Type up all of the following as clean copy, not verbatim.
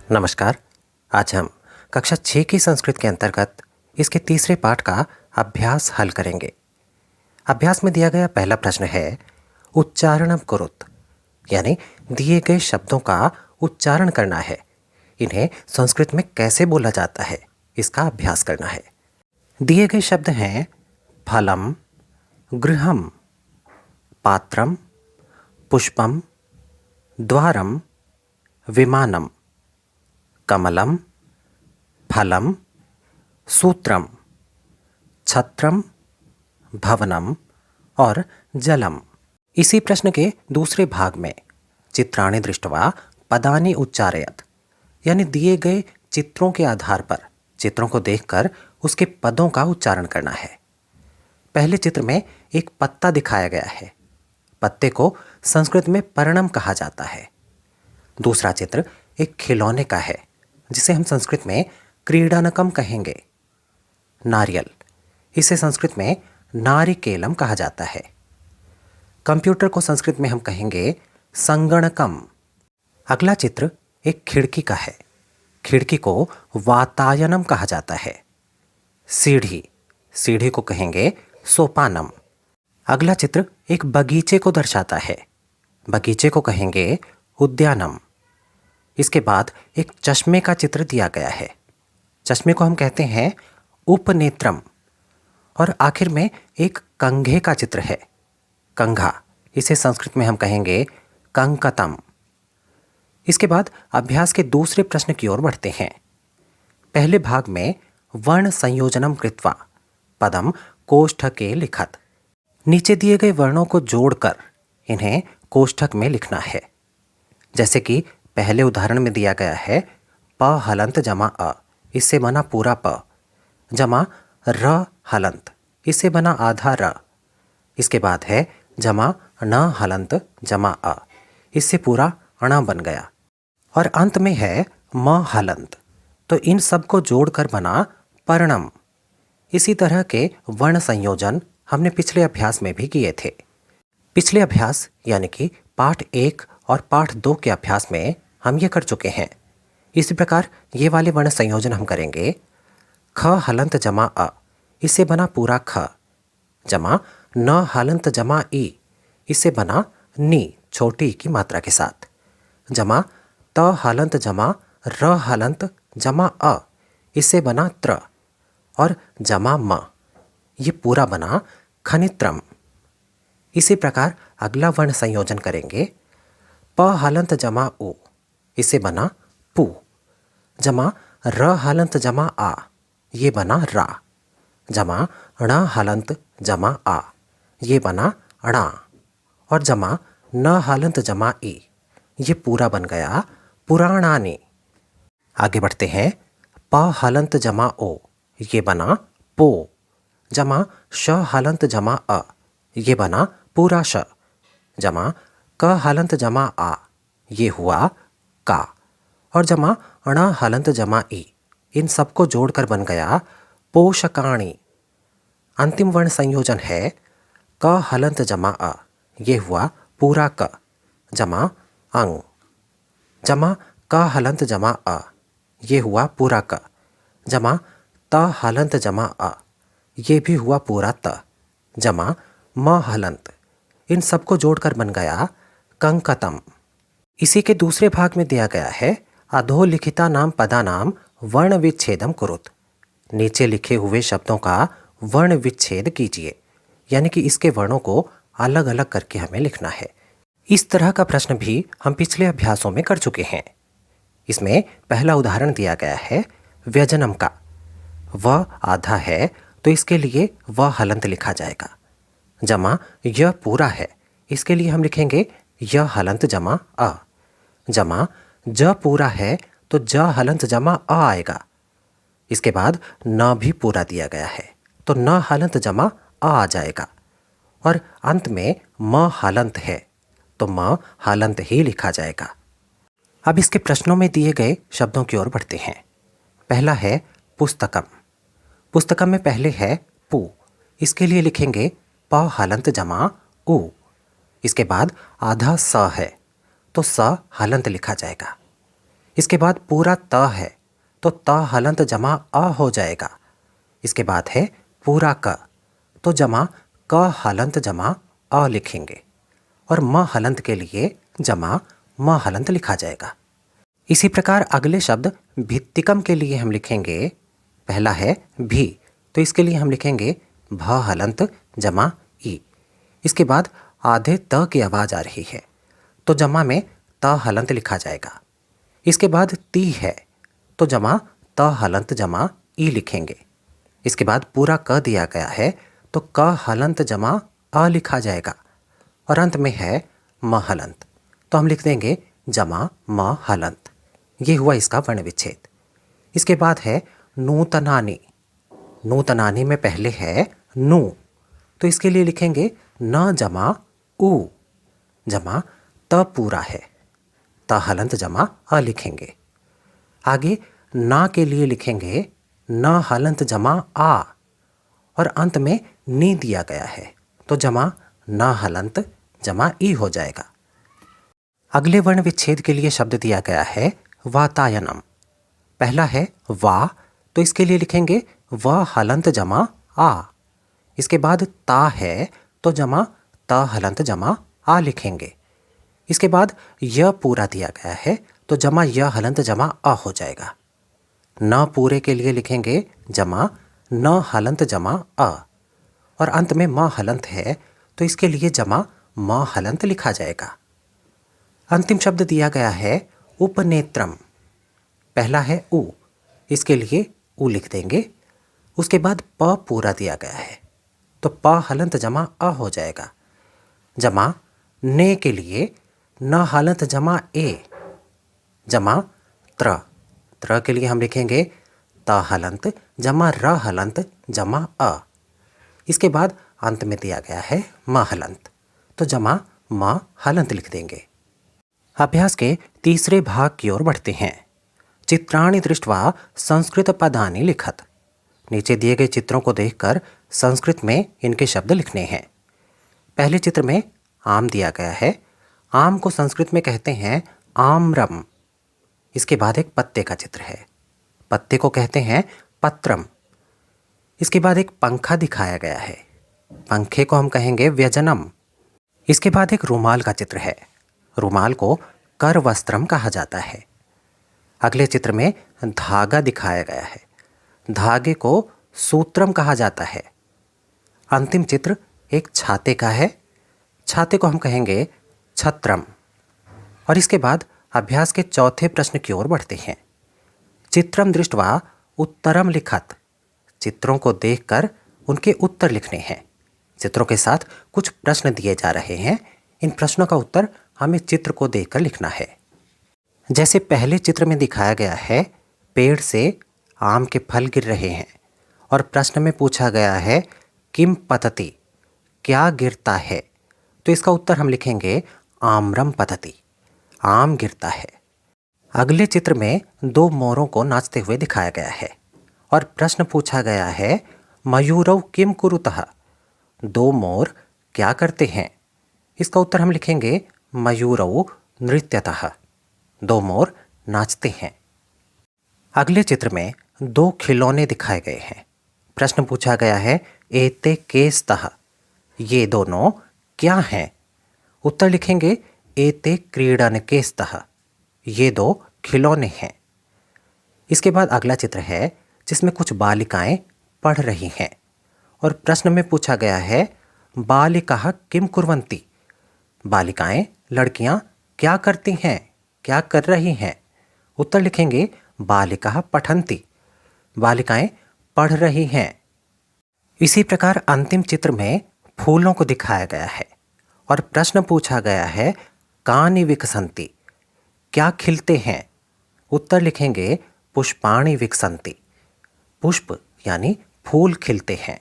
नमस्कार। आज हम कक्षा 6 की संस्कृत के अंतर्गत इसके तीसरे पाठ का अभ्यास हल करेंगे। अभ्यास में दिया गया पहला प्रश्न है उच्चारणम कुरुत, यानी दिए गए शब्दों का उच्चारण करना है। इन्हें संस्कृत में कैसे बोला जाता है इसका अभ्यास करना है। दिए गए शब्द हैं फलम, गृहम, पात्रम, पुष्पम, द्वारम, विमानम, कमलम, फलम, सूत्रम, छत्रम, भवनम और जलम। इसी प्रश्न के दूसरे भाग में चित्राणि दृष्ट्वा पदानि उच्चारयत, यानी दिए गए चित्रों के आधार पर चित्रों को देखकर उसके पदों का उच्चारण करना है। पहले चित्र में एक पत्ता दिखाया गया है। पत्ते को संस्कृत में पर्णम कहा जाता है। दूसरा चित्र एक खिलौने का है जिसे हम संस्कृत में क्रीडानकम कहेंगे। नारियल, इसे संस्कृत में नारिकेलम कहा जाता है। कंप्यूटर को संस्कृत में हम कहेंगे संगणकम। अगला चित्र एक खिड़की का है। खिड़की को वातायनम कहा जाता है। सीढ़ी, सीढ़ी को कहेंगे सोपानम। अगला चित्र एक बगीचे को दर्शाता है। बगीचे को कहेंगे उद्यानम। इसके बाद एक चश्मे का चित्र दिया गया है। चश्मे को हम कहते हैं उपनेत्रम। और आखिर में एक कंघे का चित्र है, कंघा। इसे संस्कृत में हम कहेंगे कंकतम। इसके बाद अभ्यास के दूसरे प्रश्न की ओर बढ़ते हैं। पहले भाग में वर्ण संयोजनम कृत्वा पदम कोष्ठके लिखत। नीचे दिए गए वर्णों को जोड़कर इन्हें कोष्ठक में लिखना है। जैसे कि पहले उदाहरण में दिया गया है प हलंत जमा अ, इससे बना पूरा प, जमा र हलंत, इससे बना आधा र। इसके बाद है जमा न हलंत जमा अ, इससे पूरा अणा बन गया। और अंत में है म हलंत, तो इन सब को जोड़कर बना पर्णम। इसी तरह के वर्ण संयोजन हमने पिछले अभ्यास में भी किए थे। पिछले अभ्यास यानी कि पाठ 1 और पाठ 2 के अभ्यास में हम ये कर चुके हैं। इसी प्रकार ये वाले वर्ण संयोजन हम करेंगे। ख हलंत जमा अ, इससे बना पूरा ख, जमा न हलंत जमा ई, इससे बना नी छोटी की मात्रा के साथ, जमा त हलंत जमा र हलंत जमा अ, इससे बना त्र, और जमा म, ये पूरा बना खनित्रम। इसी प्रकार अगला वर्ण संयोजन करेंगे। प हलंत जमा उ, इससे बना पू, जमा र हलंत जमा आ, ये बना रा, जमा ण हलंत जमा आ, ये बना अणा, और जमा न हलंत जमा ई, ये पूरा बन गया पुराणानी। आगे बढ़ते हैं। प हलंत जमा ओ, ये बना पो, जमा श हलंत जमा अ, ये बना पूरा श, जमा क हलंत जमा आ, ये हुआ का, और जमा अण हलंत जमा ई, इन सबको जोड़कर बन गया पोषकाणी। अंतिम वर्ण संयोजन है क हलंत जमा अ, ये हुआ पूरा क, जमा अंग, जमा क हलंत जमा अ, ये हुआ पूरा क, जमा त हलंत जमा अ, ये भी हुआ पूरा त, जमा म हलंत। इन सबको जोड़कर बन गया कंकतम। इसी के दूसरे भाग में दिया गया है अधोलिखिता नाम पदा नाम वर्ण विच्छेदम कुरुत। नीचे लिखे हुए शब्दों का वर्ण विच्छेद कीजिए, यानी कि इसके वर्णों को अलग अलग करके हमें लिखना है। इस तरह का प्रश्न भी हम पिछले अभ्यासों में कर चुके हैं। इसमें पहला उदाहरण दिया गया है व्यजनम का। वह आधा है तो इसके लिए वह हलंत लिखा जाएगा। जमा यह पूरा है, इसके लिए हम लिखेंगे यह हलंत जमा अ, जमा ज पूरा है तो ज हलंत जमा अ आएगा। इसके बाद न भी पूरा दिया गया है तो न हलंत जमा आ जाएगा। और अंत में म हलंत है तो म हलंत ही लिखा जाएगा। अब इसके प्रश्नों में दिए गए शब्दों की ओर बढ़ते हैं। पहला है पुस्तकम। पुस्तकम में पहले है पु, इसके लिए लिखेंगे प हलंत जमा उ। इसके बाद आधा स है तो स हलंत लिखा जाएगा। इसके बाद पूरा त है तो त हलंत जमा अ हो जाएगा। इसके बाद है पूरा क तो जमा क हलंत जमा अ लिखेंगे और म हलंत के लिए जमा म हलंत लिखा जाएगा। इसी प्रकार अगले शब्द भित्तिकम के लिए हम लिखेंगे। पहला है भी तो इसके लिए हम लिखेंगे भ हलंत जमा ई। इसके बाद आधे त की आवाज आ रही है तो जमा में त हलंत लिखा जाएगा। इसके बाद ती है तो जमा त हलंत जमा ई लिखेंगे। इसके बाद पूरा क दिया गया है तो क हलंत जमा अ लिखा जाएगा और अंत में है म हलंत तो हम लिख देंगे जमा म हलंत। ये हुआ इसका वर्ण विच्छेद। इसके बाद है नूतनानी। नूतनानी में पहले है नू तो इसके लिए लिखेंगे न जमा ऊ जमा त पूरा है त हलंत जमा अ लिखेंगे। आगे ना के लिए लिखेंगे न हलंत जमा आ और अंत में नी दिया गया है तो जमा न हलंत जमा ई हो जाएगा। अगले वर्ण विच्छेद के लिए शब्द दिया गया है वातायनम। पहला है वा तो इसके लिए लिखेंगे व हलंत जमा आ। इसके बाद ता है तो जमा त हलंत जमा आ लिखेंगे। इसके बाद य पूरा दिया गया है तो जमा य हलंत जमा अ हो जाएगा। न पूरे के लिए लिखेंगे जमा न हलंत जमा अ और अंत में म हलंत है तो इसके लिए जमा म हलंत लिखा जाएगा। अंतिम शब्द दिया गया है उपनेत्रम। पहला है उ इसके लिए उ लिख देंगे। उसके बाद प पूरा दिया गया है तो प हलंत जमा अ हो जाएगा। जमा ने के लिए न हलंत जमा ए जमा त्र। त्र के लिए हम लिखेंगे त हलंत जमा र हलंत जमा अ। इसके बाद अंत में दिया गया है म हलंत तो जमा म हलंत लिख देंगे। अभ्यास के तीसरे भाग की ओर बढ़ते हैं। चित्राणि दृष्ट्वा संस्कृत पदानि लिखत। नीचे दिए गए चित्रों को देखकर संस्कृत में इनके शब्द लिखने हैं। पहले चित्र में आम दिया गया है। आम को संस्कृत में कहते हैं आम्रम। इसके बाद एक पत्ते का चित्र है। पत्ते को कहते हैं पत्रम। इसके बाद एक पंखा दिखाया गया है। पंखे को हम कहेंगे व्यजनम। इसके बाद एक रुमाल का चित्र है। रुमाल को करवस्त्रम कहा जाता है। अगले चित्र में धागा दिखाया गया है। धागे को सूत्रम कहा जाता है। अंतिम चित्र एक छाते का है। छाते को हम कहेंगे छत्रम। और इसके बाद अभ्यास के चौथे प्रश्न की ओर बढ़ते हैं। चित्रम दृष्ट्वा उत्तरम लिखत। चित्रों को देखकर उनके उत्तर लिखने हैं। चित्रों के साथ कुछ प्रश्न दिए जा रहे हैं। इन प्रश्नों का उत्तर हमें चित्र को देखकर लिखना है। जैसे पहले चित्र में दिखाया गया है पेड़ से आम के फल गिर रहे हैं और प्रश्न में पूछा गया है किम पतति क्या गिरता है तो इसका उत्तर हम लिखेंगे आम्रम पतति आम गिरता है। अगले चित्र में दो मोरों को नाचते हुए दिखाया गया है और प्रश्न पूछा गया है मयूरौ किम कुरुतः दो मोर क्या करते हैं। इसका उत्तर हम लिखेंगे मयूरौ नृत्यतः दो मोर नाचते हैं। अगले चित्र में दो खिलौने दिखाए गए हैं। प्रश्न पूछा गया है एते केस्तः ये दोनों क्या हैं। उत्तर लिखेंगे एते क्रीडनकेस्तः ये दो खिलौने हैं। इसके बाद अगला चित्र है जिसमें कुछ बालिकाएं पढ़ रही हैं और प्रश्न में पूछा गया है बालिकाः किम कुर्वन्ति बालिकाएं लड़कियां क्या करती हैं क्या कर रही हैं। उत्तर लिखेंगे बालिकाः पठन्ति बालिकाएं पढ़ रही हैं। इसी प्रकार अंतिम चित्र में फूलों को दिखाया गया है और प्रश्न पूछा गया है कानि विकसन्ति क्या खिलते हैं। उत्तर लिखेंगे पुष्पाणि विकसन्ति पुष्प यानी फूल खिलते हैं।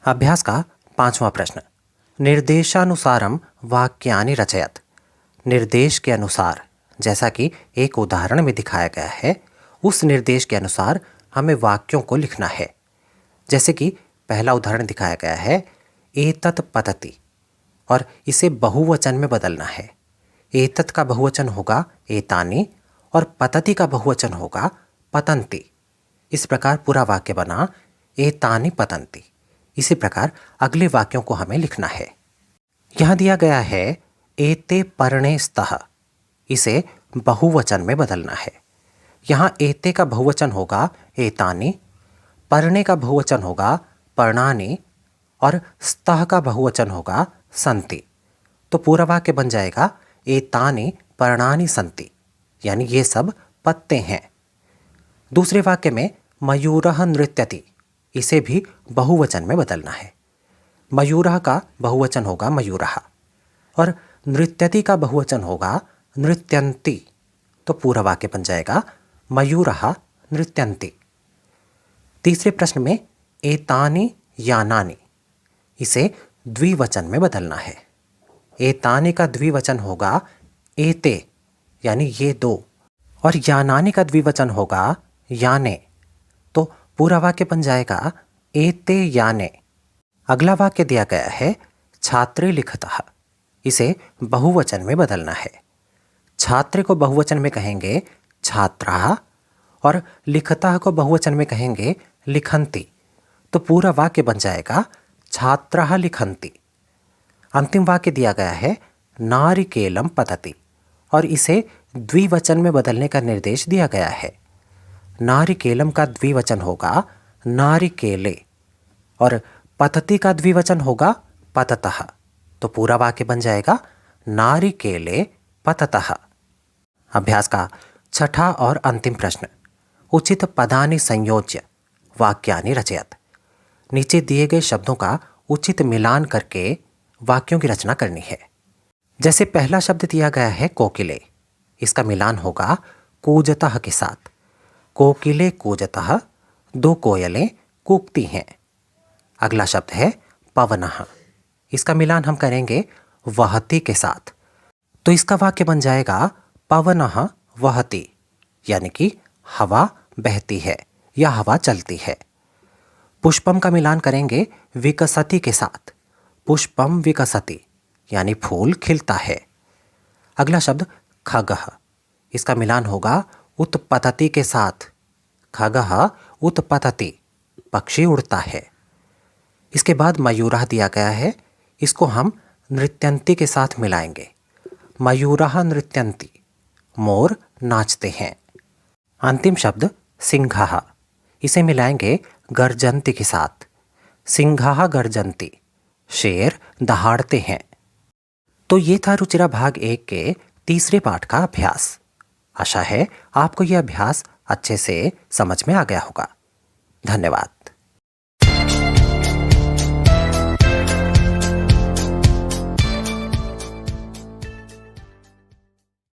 अभ्यास का पांचवा प्रश्न निर्देशानुसारम वाक्यानि रचयत। निर्देश के अनुसार जैसा कि एक उदाहरण में दिखाया गया है उस निर्देश के अनुसार हमें वाक्यों को लिखना है। जैसे कि पहला उदाहरण दिखाया गया है एतत् पतति और इसे बहुवचन में बदलना है। एतत् का बहुवचन होगा एतानि और पतति का बहुवचन होगा पतंती। इस प्रकार पूरा वाक्य बना एतानि पतंती। इसी प्रकार अगले वाक्यों को हमें लिखना है। यहां दिया गया है एते पर्णे स्तः, इसे बहुवचन में बदलना है। यहां एते का बहुवचन होगा एतानि, पर्णे का बहुवचन होगा पर्णानि और स्तः का बहुवचन होगा संति। तो पूरा वाक्य बन जाएगा एतानि पर्णानि संति, यानी ये सब पत्ते हैं। दूसरे वाक्य में मयूरः नृत्यति, इसे भी बहुवचन में बदलना है। मयूरः का बहुवचन होगा मयूरः और नृत्यति का बहुवचन होगा नृत्यन्ति। तो पूरा वाक्य बन जाएगा मयूरः नृत्यन्ति। तीसरे प्रश्न में एतानि यानानि, इसे द्विवचन में बदलना है। एतानि का द्विवचन होगा एते, यानी ये दो, और यानानि का द्विवचन होगा याने। तो पूरा वाक्य बन जाएगा एते याने। अगला वाक्य दिया गया है छात्रे लिखतः, इसे बहुवचन में बदलना है। छात्र को बहुवचन में कहेंगे छात्राः और लिखतः को बहुवचन में कहेंगे लिखन्ति। तो पूरा वाक्य बन जाएगा छात्राः लिखन्ति। अंतिम वाक्य दिया गया है नारिकेलम पतति और इसे द्विवचन में बदलने का निर्देश दिया गया है। नारिकेलम का द्विवचन होगा नारिकेले और पतति का द्विवचन होगा पततः। तो पूरा वाक्य बन जाएगा नारिकेले पततः। अभ्यास का छठा और अंतिम प्रश्न, उचित पदानि संयोज्य वाक्यानि रचयत। नीचे दिए गए शब्दों का उचित मिलान करके वाक्यों की रचना करनी है। जैसे पहला शब्द दिया गया है कोकिले, इसका मिलान होगा कूजतः के साथ। कोकिले कूजतः, दो कोयलें कूकती हैं। अगला शब्द है पवनः, इसका मिलान हम करेंगे वहति के साथ। तो इसका वाक्य बन जाएगा पवनः वहति, यानी कि हवा बहती है या हवा चलती है। पुष्पम का मिलान करेंगे विकसति के साथ। पुष्पम विकसति, यानी फूल खिलता है। अगला शब्द खगः, इसका मिलान होगा उत्पतति के साथ। खगः उत्पतति, पक्षी उड़ता है। इसके बाद मयूरः दिया गया है, इसको हम नृत्यन्ति के साथ मिलाएंगे। मयूरः नृत्यन्ति, मोर नाचते हैं। अंतिम शब्द सिंहः, इसे मिलाएंगे गर्जन्ति के साथ। सिंहः गर्जन्ति, शेर दहाड़ते हैं। तो ये था रुचिरा भाग 1 के तीसरे पाठ का अभ्यास। आशा है आपको यह अभ्यास अच्छे से समझ में आ गया होगा। धन्यवाद।